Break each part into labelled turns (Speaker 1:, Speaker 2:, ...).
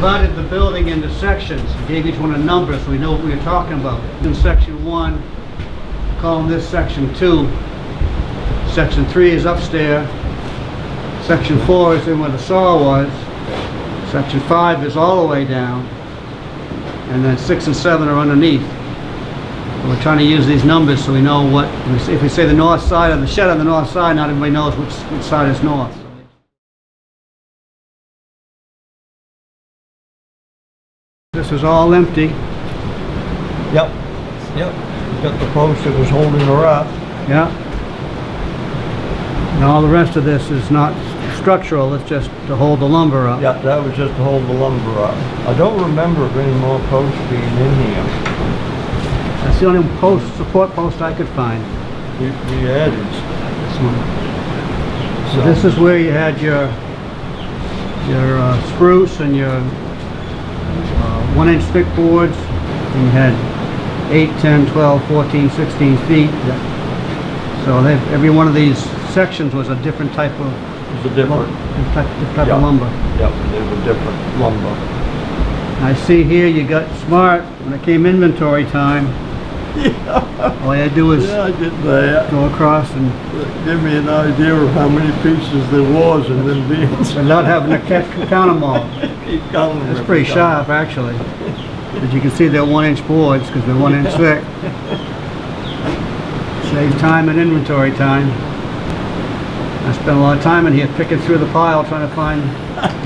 Speaker 1: divided the building into sections, gave each one a number so we know what we were talking about. In section 1, calling this section 2. Section 3 is upstairs. Section 4 is in where the saw was. Section 5 is all the way down. And then 6 and 7 are underneath. So we're trying to use these numbers so we know what, if we say the north side of the shed on the north side, not everybody knows which side is north. This is all empty.
Speaker 2: Yep. Yep. Got the post that was holding her up.
Speaker 1: Yeah. And all the rest of this is not structural, it's just to hold the lumber up.
Speaker 2: Yeah, that was just to hold the lumber up. I don't remember of any more posts being in here.
Speaker 1: That's the only support post I could find.
Speaker 2: We added
Speaker 1: This one. So this is where you had your spruce and your 1-inch thick boards. And you had 8, 10, 12, 14, 16 feet.
Speaker 2: Yeah.
Speaker 1: So every one of these sections was a different type of
Speaker 2: It's a different
Speaker 1: type of lumber.
Speaker 2: Yep, they were different lumber.
Speaker 1: I see here you got smart when it came inventory time.
Speaker 2: Yeah.
Speaker 1: All you had to do was
Speaker 2: Yeah, I did that.
Speaker 1: go across and
Speaker 2: Give me an idea of how many pieces there was in them beans.
Speaker 1: without having to count them all.
Speaker 2: Keep counting them.
Speaker 1: It's pretty sharp actually. As you can see they're 1-inch boards because they're 1 inch thick. Saves time and inventory time. I spent a lot of time in here picking through the pile trying to find...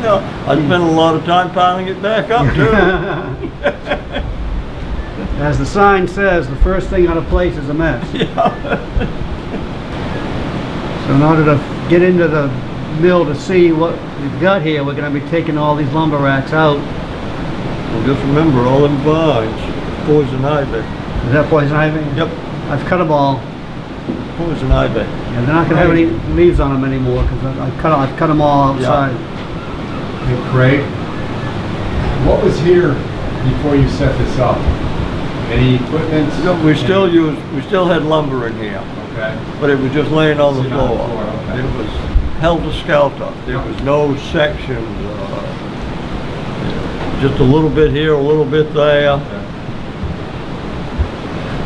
Speaker 2: No, I spent a lot of time piling it back up too.
Speaker 1: As the sign says, the first thing out of place is a mess.
Speaker 2: Yeah.
Speaker 1: So in order to get into the mill to see what we've got here, we're going to be taking all these lumber racks out.
Speaker 2: Well, just remember all them vines, poison ivy.
Speaker 1: Is that poison ivy?
Speaker 2: Yep,
Speaker 1: I've cut them all.
Speaker 2: poison ivy.
Speaker 1: Yeah, they're not going to have any leaves on them anymore because I've cut them all outside.
Speaker 3: Hey Craig, what was here before you set this up? Any equipment?
Speaker 2: No, we still had lumber in here,
Speaker 3: Okay.
Speaker 2: but it was just laying on the
Speaker 3: Sitting on the
Speaker 2: floor.
Speaker 3: floor, okay.
Speaker 2: It was helter-skelter. There was no sections, just a little bit here, a little bit there.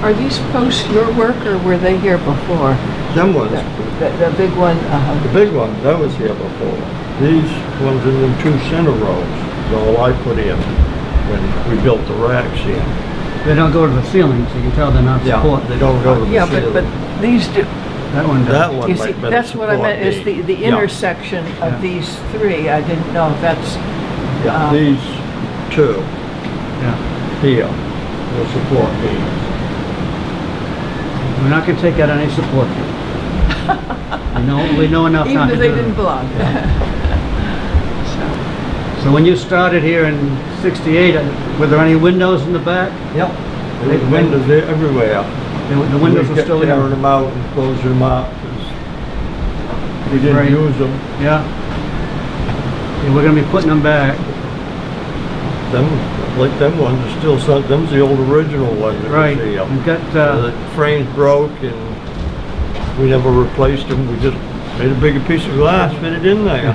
Speaker 4: Are these posts your work or were they here before?
Speaker 2: Them ones,
Speaker 4: The big one?
Speaker 2: the big one, that was here before. These ones in them 2 center rows, is all I put in when we built the racks in.
Speaker 1: They don't go to the ceiling, so you can tell they're not support.
Speaker 2: They don't go to the
Speaker 4: Yeah,
Speaker 2: ceiling.
Speaker 4: but these do.
Speaker 1: That one does.
Speaker 2: That one
Speaker 4: You
Speaker 2: might
Speaker 4: see,
Speaker 2: better
Speaker 4: that's what I
Speaker 2: support
Speaker 4: meant, is the
Speaker 2: Yeah.
Speaker 4: intersection
Speaker 1: Yeah.
Speaker 4: of these 3. I didn't know if that's,
Speaker 2: Yeah, these 2
Speaker 1: Yeah.
Speaker 2: here will support these.
Speaker 1: We're not going to take out any support. We know enough
Speaker 4: even
Speaker 1: not to
Speaker 4: if
Speaker 1: do
Speaker 4: they didn't
Speaker 1: that.
Speaker 4: belong.
Speaker 1: So when you started here in '68, were there any windows in the back?
Speaker 2: Yep. There was windows there everywhere.
Speaker 1: The windows were still
Speaker 2: tearing
Speaker 1: there.
Speaker 2: them out and closing them up. 'Cause we didn't
Speaker 1: Right.
Speaker 2: use them.
Speaker 1: Yeah. Yeah, we're going to be putting them back.
Speaker 2: Them, like them ones are still some, them's the old original ones that
Speaker 1: Right.
Speaker 2: was here.
Speaker 1: We've got,
Speaker 2: The frames broke and we never replaced them. We just made a bigger piece of glass, fit it in there.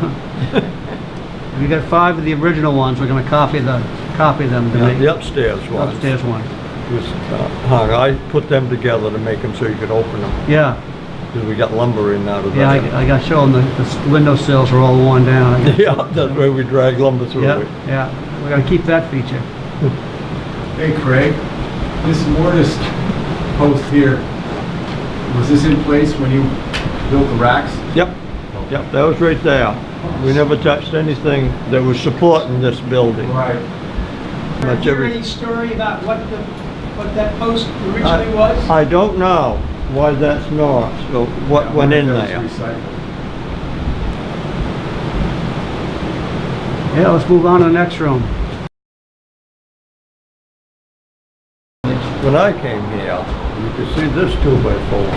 Speaker 1: we got 5 of the original ones. We're going to copy them to make
Speaker 2: The upstairs ones.
Speaker 1: upstairs one.
Speaker 2: Was hung. I put them together to make them so you could open them.
Speaker 1: Yeah.
Speaker 2: Because we got lumber in out of
Speaker 1: Yeah,
Speaker 2: that.
Speaker 1: I got to show them the window sills are all worn down.
Speaker 2: Yeah, that's where we drag lumber through
Speaker 1: Yeah,
Speaker 2: it.
Speaker 1: yeah. We're going to keep that feature.
Speaker 3: Hey Craig, this mortise post here, was this in place when you built the racks?
Speaker 2: Yep, yep, that was right there. We never touched anything that was supporting this building.
Speaker 3: Right.
Speaker 2: Much
Speaker 5: Is there
Speaker 2: every-
Speaker 5: any story about what that post originally was?
Speaker 2: I don't know why that's north, so what went in there.
Speaker 1: Yeah, let's move on to the next room.
Speaker 2: When I came here, you could see this 2x4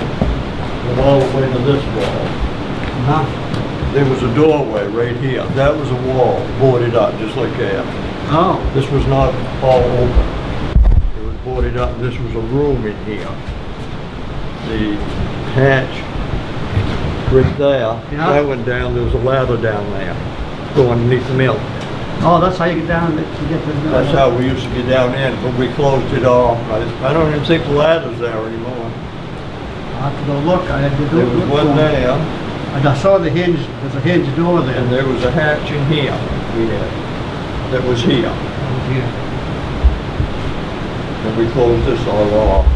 Speaker 2: went all the way to this wall. There was a doorway right here. That was a wall boarded up just like that.
Speaker 1: Oh,
Speaker 2: This was not all open. It was boarded up, and this was a room in here. The hatch right there,
Speaker 1: Yeah.
Speaker 2: that went down, there was a ladder down there, going underneath the mill.
Speaker 1: Oh, that's how you get down, to get the...
Speaker 2: That's how we used to get down in, but we closed it off. I don't even think the ladder's there anymore.
Speaker 1: I'll have to go look, I had to do
Speaker 2: There
Speaker 1: it.
Speaker 2: was one there,
Speaker 1: I saw the hinge, there's a hinge door there.
Speaker 2: and there was a hatch in here, we had, that was here.
Speaker 1: Yeah.
Speaker 2: And we closed this all off.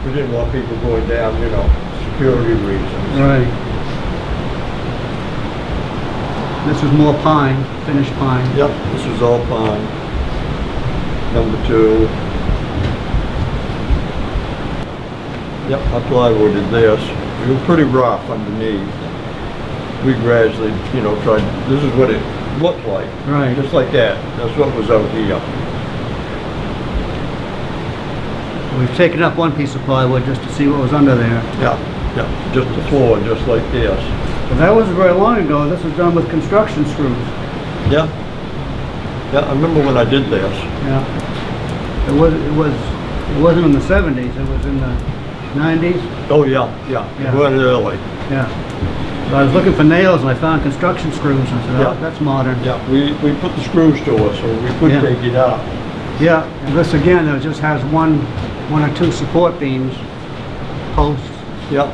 Speaker 2: We didn't want people going down, you know, security reasons.
Speaker 1: Right. This is more pine, finished pine.
Speaker 2: Yep, this was all pine. Number 2. Yep, I plywooded this. It was pretty rough underneath. We gradually, you know, tried, this is what it looked like.
Speaker 1: Right.
Speaker 2: Just like that. That's what was out here.
Speaker 1: We've taken up one piece of plywood just to see what was under there.
Speaker 2: Yeah, yeah, just the floor, just like this.
Speaker 1: But that wasn't very long ago, this was done with construction screws.
Speaker 2: Yeah. Yeah, I remember when I did this.
Speaker 1: Yeah. It wasn't in the 70s, it was in the 90s.
Speaker 2: Oh, yeah, yeah.
Speaker 1: Yeah.
Speaker 2: It went early.
Speaker 1: Yeah. So I was looking for nails and I found construction screws and I said,
Speaker 2: Yeah.
Speaker 1: oh, that's modern.
Speaker 2: Yeah, we put the screws to it, so we could
Speaker 1: Yeah.
Speaker 2: take it out.
Speaker 1: Yeah, and this again, it just has one or two support beams, posts,
Speaker 2: Yeah.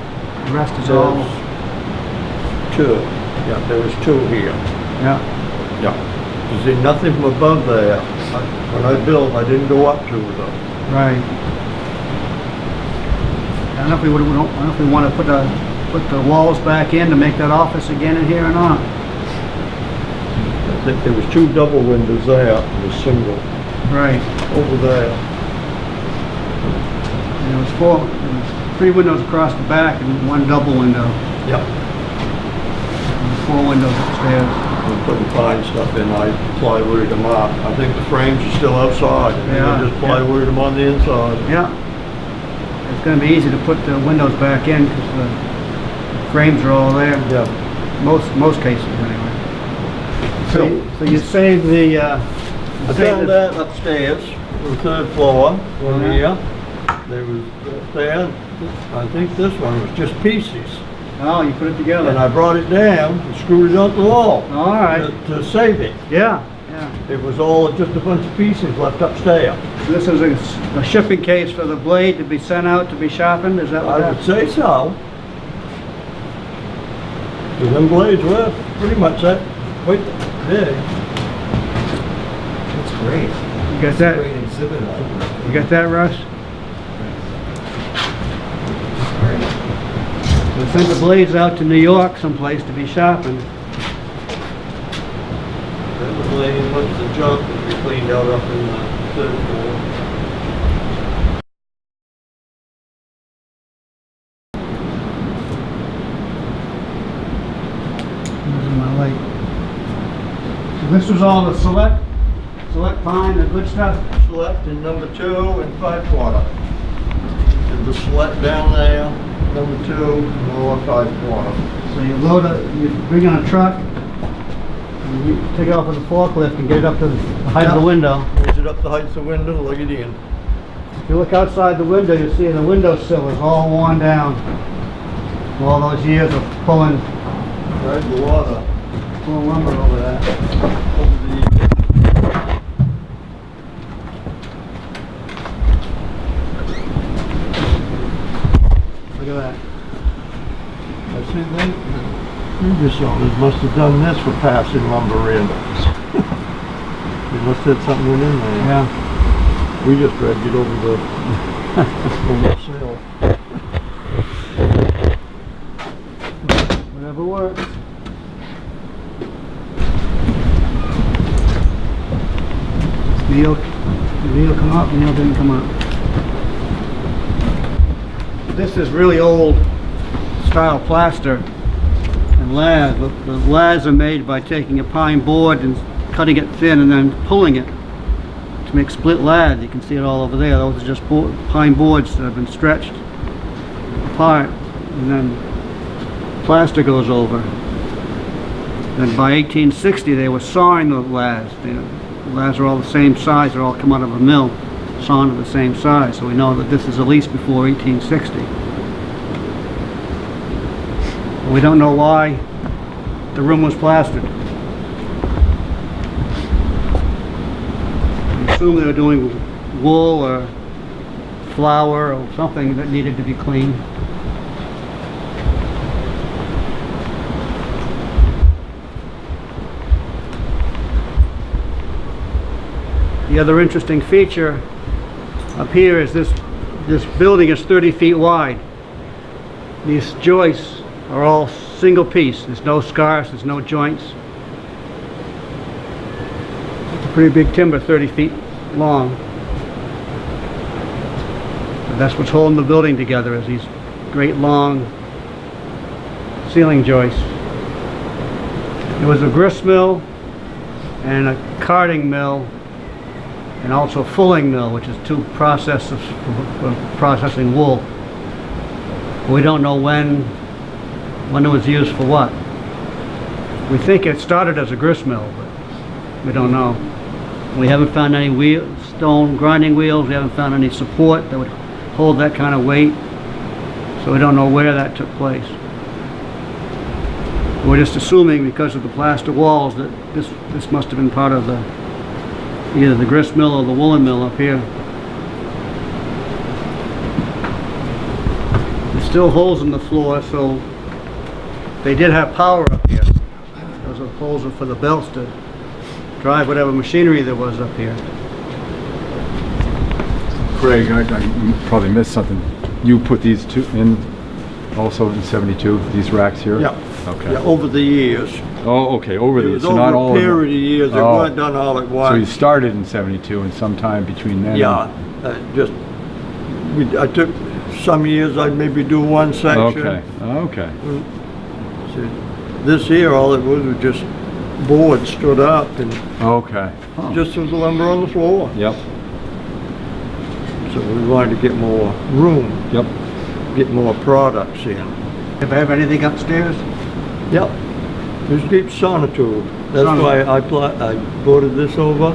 Speaker 1: the rest is all,
Speaker 2: There's 2. Yeah, there was 2 here.
Speaker 1: yeah.
Speaker 2: Yeah. You see, nothing from above there. When I built, I didn't go up to them.
Speaker 1: Right. I don't know if we want to put the walls back in to make that office again in here or not.
Speaker 2: I think there was 2 double windows there, and a single
Speaker 1: Right.
Speaker 2: over there.
Speaker 1: And there was 3 windows across the back and 1 double window.
Speaker 2: Yep.
Speaker 1: And 4 windows upstairs.
Speaker 2: We're putting pine stuff in, I plywooded them up. I think the frames are still outside, and then I
Speaker 1: Yeah,
Speaker 2: just
Speaker 1: yeah.
Speaker 2: plywooded them on the inside.
Speaker 1: Yeah. It's going to be easy to put the windows back in because the frames are all there.
Speaker 2: Yeah.
Speaker 1: Most cases anyway.
Speaker 2: So,
Speaker 1: So you saved the,
Speaker 2: I found that upstairs, the 3rd floor, one
Speaker 1: Yeah.
Speaker 2: here. There was there. I think this one was just pieces.
Speaker 1: Oh, you put it together.
Speaker 2: And I brought it down and screwed it onto the wall
Speaker 1: All right.
Speaker 2: to save it.
Speaker 1: Yeah, yeah.
Speaker 2: It was all just a bunch of pieces left upstairs.
Speaker 1: This is a shipping case for the blade to be sent out to be sharpened, is that what
Speaker 2: I
Speaker 1: that?
Speaker 2: would say so. 'Cause them blades were pretty much that quite big.
Speaker 3: That's great.
Speaker 1: You got that?
Speaker 3: Great exhibit.
Speaker 1: You got that, Russ? We sent the blades out to New York someplace to be sharpened.
Speaker 2: That was laying bunch of junk that we cleaned out up in the 3rd floor.
Speaker 1: Using my light. So this was all the select pine, the good stuff.
Speaker 2: Select in number 2 and 5/4. Did the select down there, number 2, lower 5/4.
Speaker 1: So you load it, you bring on a truck, and you take it off with a forklift and get it up to the height of the window.
Speaker 2: Raise it up the height of the window, lug it in.
Speaker 1: If you look outside the window, you'll see the windowsill is all worn down. All those years of pulling
Speaker 2: Right, the water.
Speaker 1: lumber over that.
Speaker 2: Over the,
Speaker 1: Look at that.
Speaker 2: I see they, previous owners must have done this for passing lumber in. They must have had something in there.
Speaker 1: Yeah.
Speaker 2: We just dragged it over the, over the sill.
Speaker 1: Whatever works. Neil come up, Neil didn't come up. This is really old style plaster and laths. The laths are made by taking a pine board and cutting it thin and then pulling it to make split laths. You can see it all over there. Those are just pine boards that have been stretched apart and then plaster goes over. Then by 1860 they were sawing the laths. The laths are all the same size. They're all come out of a mill, sawn to the same size. So we know that this is at least before 1860. We don't know why the room was plastered. assume they were doing wool or flour or something that needed to be cleaned. The other interesting feature up here is this building is 30 feet wide. These joists are all single piece. There's no scars, there's no joints. It's a pretty big timber, 30 feet long. And that's what's holding the building together, is these great long ceiling joists. There was a grist mill and a carding mill and also a fulling mill, which is two processes for processing wool. We don't know when it was used for what. We think it started as a grist mill, but we don't know. We haven't found any stone grinding wheels. We haven't found any support that would hold that kind of weight. So we don't know where that took place. We're just assuming, because of the plaster walls, that this must have been part of either the grist mill or the woolen mill up here. There's still holes in the floor, so they did have power up here. Those are holes for the belts to drive whatever machinery there was up here.
Speaker 3: Craig, I probably missed something. You put these two in also in 72, these racks here?
Speaker 2: Yeah.
Speaker 3: Okay.
Speaker 2: Yeah, over the years.
Speaker 3: Oh, okay, over
Speaker 2: It
Speaker 3: the
Speaker 2: was
Speaker 3: years, so not all
Speaker 2: over a
Speaker 3: of them.
Speaker 2: period of years, it
Speaker 3: Oh.
Speaker 2: wasn't done all at
Speaker 3: So you
Speaker 2: once.
Speaker 3: started in 72 and sometime between then?
Speaker 2: Yeah, I took some years, I'd maybe do one section.
Speaker 3: Okay, okay.
Speaker 2: So this here, all it was just boards stood up and
Speaker 3: Okay. Huh.
Speaker 2: just was the lumber on the floor.
Speaker 3: Yep,
Speaker 2: So we wanted to get more room,
Speaker 3: yep.
Speaker 2: get more products in.
Speaker 1: If I have anything upstairs,
Speaker 2: Yep, there's deep sonotube. That's why I boarded this over.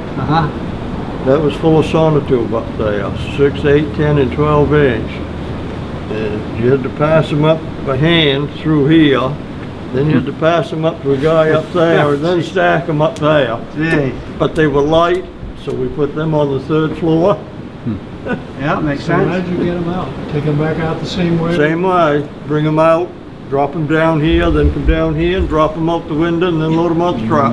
Speaker 2: That was full of sonotube up there, 6, 8, 10, and 12 inch. And you had to pass them up by hand through here, then you had to pass them up to a guy up there, and then stack them up there.
Speaker 1: Gee.
Speaker 2: But they were light, so we put them on the 3rd floor.
Speaker 1: Yeah, makes
Speaker 5: So how'd
Speaker 1: sense.
Speaker 5: you get them out? Take them back out the same way?
Speaker 2: Same way, bring them out, drop them down here, then come down here and drop them out the window and then load them on the truck.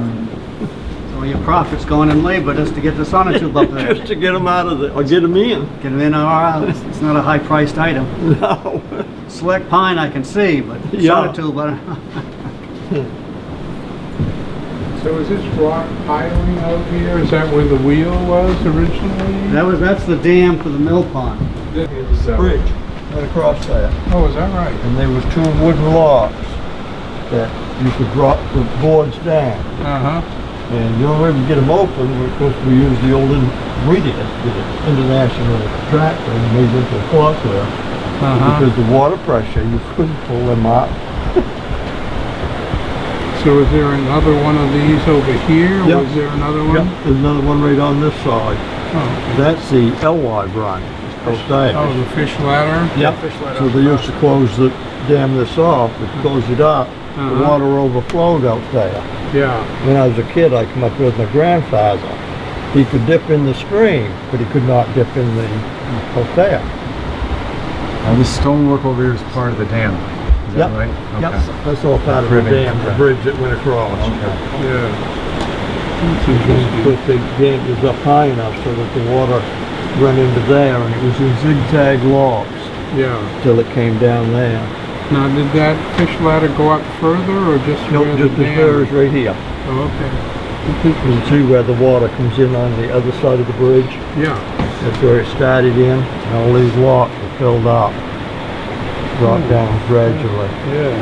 Speaker 1: So your profit's going in labor just to get the sonotube up there.
Speaker 2: Just to get them out of there, or get them in.
Speaker 1: Get them in or out. It's not a high-priced item.
Speaker 2: No.
Speaker 1: Select pine I can see, but
Speaker 2: Yeah.
Speaker 1: sonotube,
Speaker 6: So is this rock piling out here? Is that where the wheel was originally?
Speaker 1: that's the dam for the mill pond.
Speaker 6: So-
Speaker 2: Bridge, right across there.
Speaker 6: Oh, is that right?
Speaker 2: And there was 2 wooden logs that you could drop the boards down.
Speaker 6: Uh-huh.
Speaker 2: And the only way we get them open was because we used the old, we did, the international tractor and made it into a forklift.
Speaker 6: Uh-huh.
Speaker 2: Because the water pressure, you couldn't pull them up.
Speaker 6: So is there another one of these over here?
Speaker 2: Yep.
Speaker 6: Was there another
Speaker 2: Yep,
Speaker 6: one?
Speaker 2: there's another one right on this side.
Speaker 6: Oh,
Speaker 2: That's the Elway run. It's there.
Speaker 6: oh, the fish ladder?
Speaker 2: Yep. So they used to close dam this off, but close it up, the
Speaker 6: Uh-huh.
Speaker 2: water overflowed out there.
Speaker 6: Yeah.
Speaker 2: When I was a kid, I come up with my grandfather. He could dip in the stream, but he could not dip in the out there.
Speaker 3: Now this stonework over here is part of the dam, is that
Speaker 2: Yep.
Speaker 3: right?
Speaker 2: Yep,
Speaker 3: Okay.
Speaker 2: that's all part of the
Speaker 3: Ribbon,
Speaker 2: dam, the
Speaker 3: okay.
Speaker 2: bridge that went across.
Speaker 6: Yeah.
Speaker 2: But the dam was up high enough so that the water ran into there, and it was in zigzag logs
Speaker 6: Yeah.
Speaker 2: till it came down there.
Speaker 6: Now, did that fish ladder go up further or just
Speaker 2: Nope,
Speaker 6: where
Speaker 2: just
Speaker 6: the
Speaker 2: as far
Speaker 6: dam?
Speaker 2: as right here.
Speaker 6: Oh, okay.
Speaker 2: You can see where the water comes in on the other side of the bridge.
Speaker 6: Yeah.
Speaker 2: That's where it started in, and all these lots were filled up, brought down gradually.
Speaker 6: Yeah.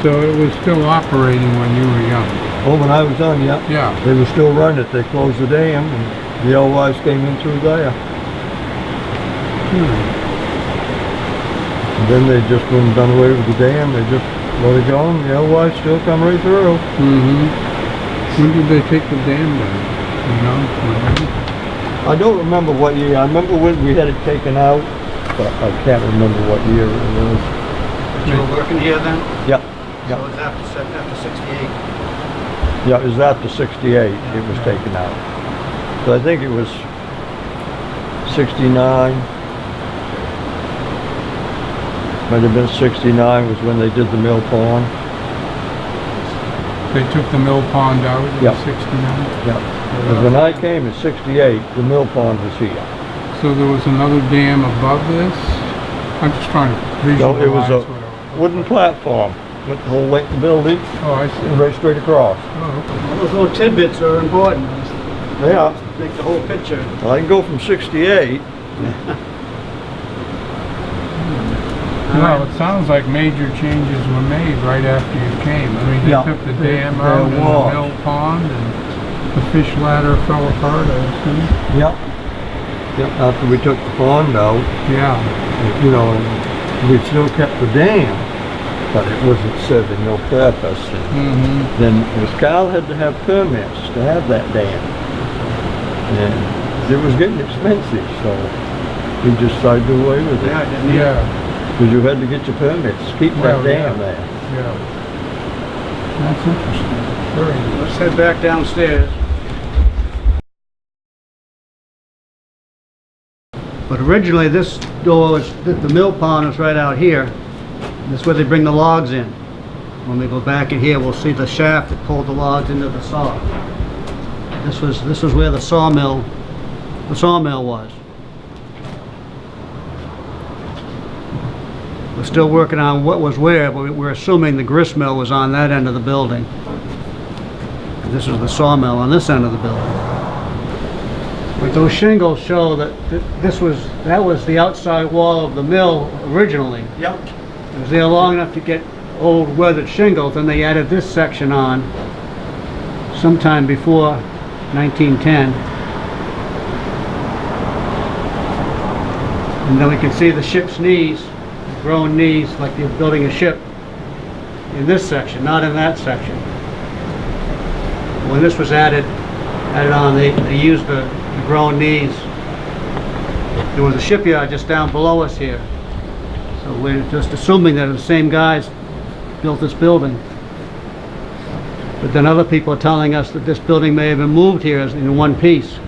Speaker 6: So it was still operating when you were young?
Speaker 2: Oh, when I was done, yeah,
Speaker 6: Yeah.
Speaker 2: they were still running it. They closed the dam, and the Elways came in through there. And then they just, when done away with the dam, they just let it go, and the Elways still come right through.
Speaker 6: Mm-hmm. When did they take the dam down? You know?
Speaker 2: I don't remember what year. I remember when we had it taken out, but I can't remember what year it was.
Speaker 1: You were working here then?
Speaker 2: Yeah,
Speaker 1: So it was after 68.
Speaker 2: yeah, it was after 68 it was taken out. So I think it was 69. Might have been 69 was when they did the mill pond.
Speaker 6: They took the mill pond out in
Speaker 2: Yeah.
Speaker 6: 69?
Speaker 2: Yeah. Because when I came in 68, the mill pond was here.
Speaker 6: So there was another dam above this? I'm just trying to
Speaker 2: No,
Speaker 6: visualize
Speaker 2: it was
Speaker 6: what
Speaker 2: a wooden platform, went the whole length of the building,
Speaker 6: Oh, I see.
Speaker 2: and right straight across.
Speaker 6: Oh, okay.
Speaker 1: All those little tidbits are important.
Speaker 2: Yeah,
Speaker 1: Make the whole picture.
Speaker 2: I can go from 68.
Speaker 6: Well, it sounds like major changes were made right after you came. I mean, they
Speaker 2: Yeah.
Speaker 6: took the dam
Speaker 2: There
Speaker 6: out and the
Speaker 2: was.
Speaker 6: mill pond and the fish ladder fell apart, I assume.
Speaker 2: Yep. Yep, after we took the pond out,
Speaker 6: Yeah.
Speaker 2: you know, and we still kept the dam, but it wasn't serving no purpose. And
Speaker 6: Mm-hmm.
Speaker 2: then Cal had to have permits to have that dam. And it was getting expensive, so we just decided to do away with
Speaker 1: Yeah, I
Speaker 2: it.
Speaker 1: didn't
Speaker 6: Yeah,
Speaker 2: Because you had to get your permits, to keep
Speaker 6: Well,
Speaker 2: that dam
Speaker 6: yeah.
Speaker 2: there.
Speaker 6: yeah. That's interesting. Very interesting.
Speaker 1: Let's head back downstairs. But originally, this door was, the mill pond was right out here. This is where they bring the logs in. When we go back in here, we'll see the shaft that pulled the logs into the saw. This was where the sawmill was. We're still working on what was where, but we're assuming the grist mill was on that end of the building. This is the sawmill on this end of the building. But those shingles show that that was the outside wall of the mill originally.
Speaker 2: Yep.
Speaker 1: It was there long enough to get old weathered shingles, and they added this section on sometime before 1910. And then we can see the ship's knees, grown knees, like you're building a ship, in this section, not in that section. When this was added on, they used the grown knees. There was a shipyard just down below us here. So we're just assuming that the same guys built this building. But then other people are telling us that this building may have been moved here as in one piece.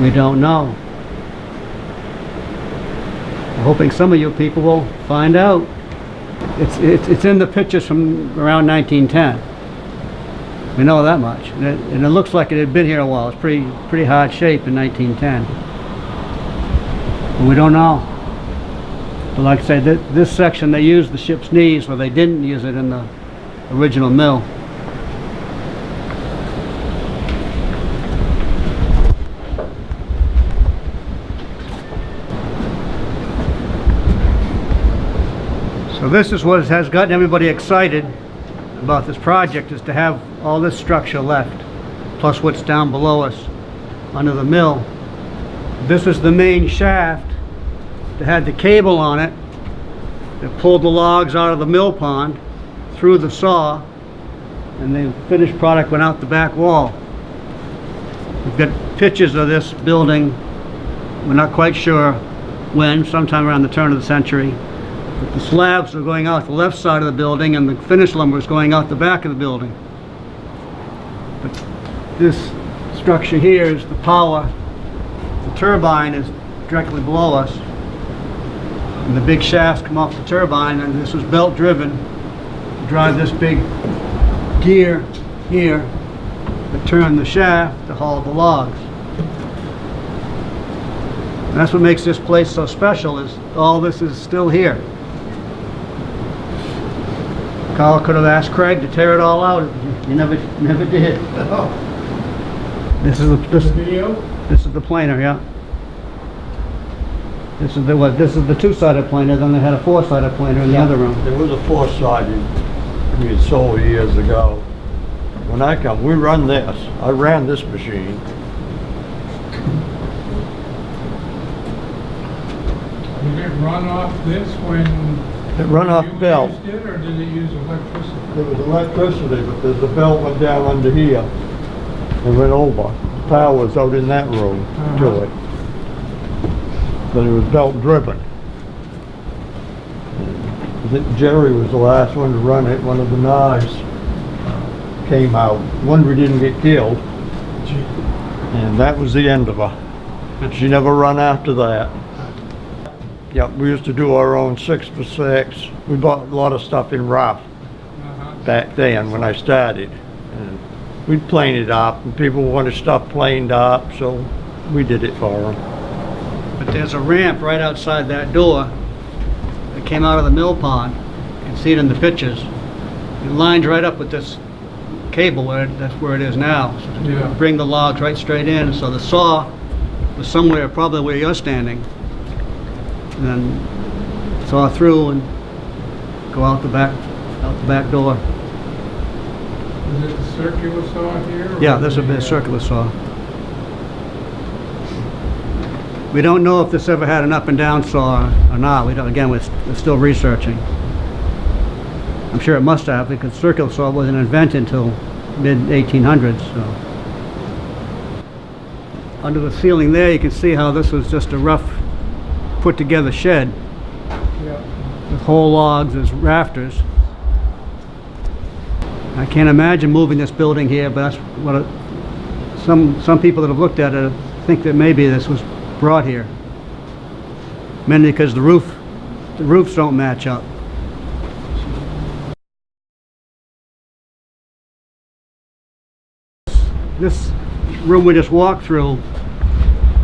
Speaker 1: We don't know. I'm hoping some of you people will find out. It's in the pictures from around 1910. We know that much, and it looks like it had been here a while. It's pretty hard shape in 1910. But we don't know. But like I say, this section they used the ship's knees, or they didn't use it in the original mill. So this is what has gotten everybody excited about this project, is to have all this structure left, plus what's down below us under the mill. This is the main shaft that had the cable on it that pulled the logs out of the mill pond through the saw, and the finished product went out the back wall. We've got pictures of this building. We're not quite sure when, sometime around the turn of the century. But the slabs are going out the left side of the building, and the finished lumber is going out the back of the building. But this structure here is the power. The turbine is directly below us, and the big shafts come off the turbine, and this was belt driven to drive this big gear here that turned the shaft to haul the logs. And that's what makes this place so special, is all this is still here. Carl could have asked Craig to tear it all out. He never did. This is the planer, yeah. This is the two-sided planer. Then they had a four-sided planer in the other room.
Speaker 2: There was a four-sided we had sold years ago. When I come, we run this. I ran this machine.
Speaker 6: Did it run off this when
Speaker 2: It run off
Speaker 6: you
Speaker 2: belt.
Speaker 6: used it, or did it use electricity?
Speaker 2: There was electricity, but there's a belt went down under here and went over. The power was out in that room to it. But it was belt driven. I think Jerry was the last one to run it. One of the knives came out. Wonder he didn't get killed. And that was the end of her. She never run after that. Yep, we used to do our own 6x6. We bought a lot of stuff in rough back then when I started. And we'd plane it up, and people wanted stuff planed up, so we did it for them.
Speaker 1: But there's a ramp right outside that door that came out of the mill pond. You can see it in the pictures. It lines right up with this cable that's where it is now. So
Speaker 6: Yeah.
Speaker 1: bring the logs right straight in. So the saw was somewhere probably where you're standing. And then saw through and go out the back door.
Speaker 6: Is it the circular saw here? or
Speaker 1: Yeah, this would be a
Speaker 6: the,
Speaker 1: circular saw. We don't know if this ever had an up and down saw or not. We don't, again, we're still researching. I'm sure it must have, because circular saw wasn't invented until mid-1800s, so. Under the ceiling there, you can see how this was just a rough, put-together shed
Speaker 6: Yeah.
Speaker 1: with whole logs as rafters. I can't imagine moving this building here, but that's what some people that have looked at it think that maybe this was brought here. Mainly because the roofs don't match up. This room we just walked through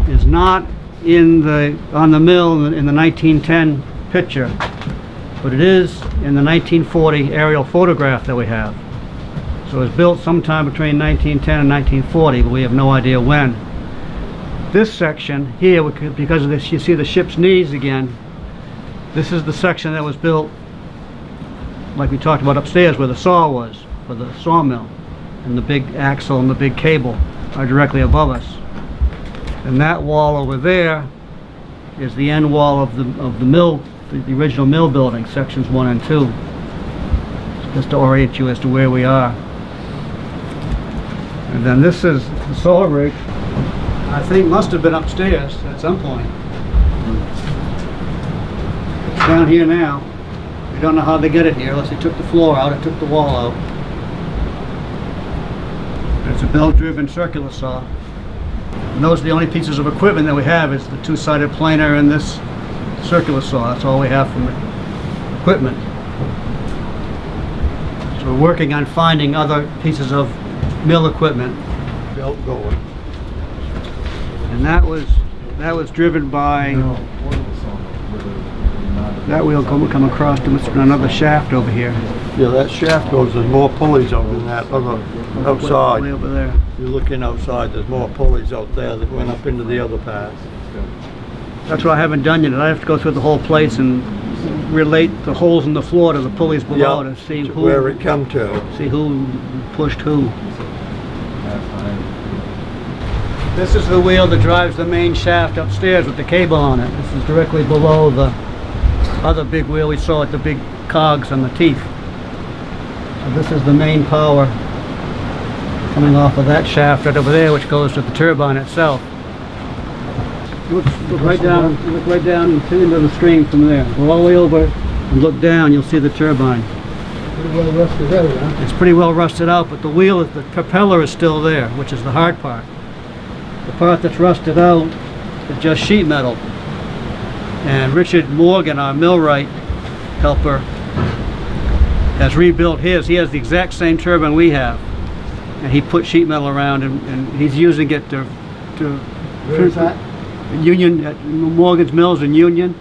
Speaker 1: is not on the mill in the 1910 picture, but it is in the 1940 aerial photograph that we have. So it was built sometime between 1910 and 1940, but we have no idea when. This section here, because of this, you see the ship's knees again. This is the section that was built, like we talked about upstairs, where the saw was, for the sawmill. And the big axle and the big cable are directly above us. And that wall over there is the end wall of the mill, the original mill building, sections 1 and 2. Just to orient you as to where we are. And then this is the saw rig. I think must have been upstairs at some point. It's down here now. We don't know how they get it here, unless they took the floor out or took the wall out. It's a belt-driven circular saw. And those are the only pieces of equipment that we have, is the two-sided planer and this circular saw. That's all we have from equipment. So we're working on finding other pieces of mill equipment.
Speaker 2: Belt going.
Speaker 1: And that was driven by that wheel come across to another shaft over here.
Speaker 2: Yeah, that shaft goes, there's more pulleys over than that other outside.
Speaker 1: Way over there.
Speaker 2: You're looking outside, there's more pulleys out there that went up into the other path.
Speaker 1: That's what I haven't done yet. I have to go through the whole place and relate the holes in the floor to the pulleys below to see
Speaker 2: to where it come to.
Speaker 1: See who pushed who. This is the wheel that drives the main shaft upstairs with the cable on it. This is directly below the other big wheel we saw at the big cogs on the teeth. So this is the main power coming off of that shaft right over there, which goes to the turbine itself. Look right down into the stream from there. Go all the way over and look down, you'll see the turbine.
Speaker 5: Pretty well rusted out, huh?
Speaker 1: It's pretty well rusted out, but the propeller is still there, which is the hard part. The part that's rusted out is just sheet metal. And Richard Morgan, our millwright helper, has rebuilt his. He has the exact same turbine we have. And he put sheet metal around and he's using it to
Speaker 5: Where is that?
Speaker 1: Union, at Morgan's Mills in Union.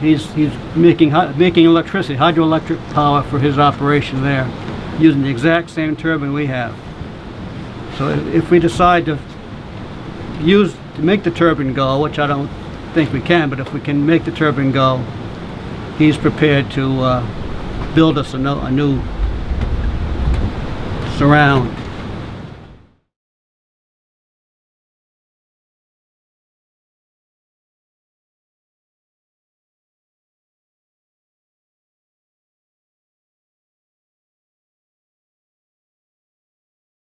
Speaker 1: He's making electricity, hydroelectric power for his operation there, using the exact same turbine we have. So if we decide to make the turbine go, which I don't think we can, but if we can make the turbine go, he's prepared to build us a new surround.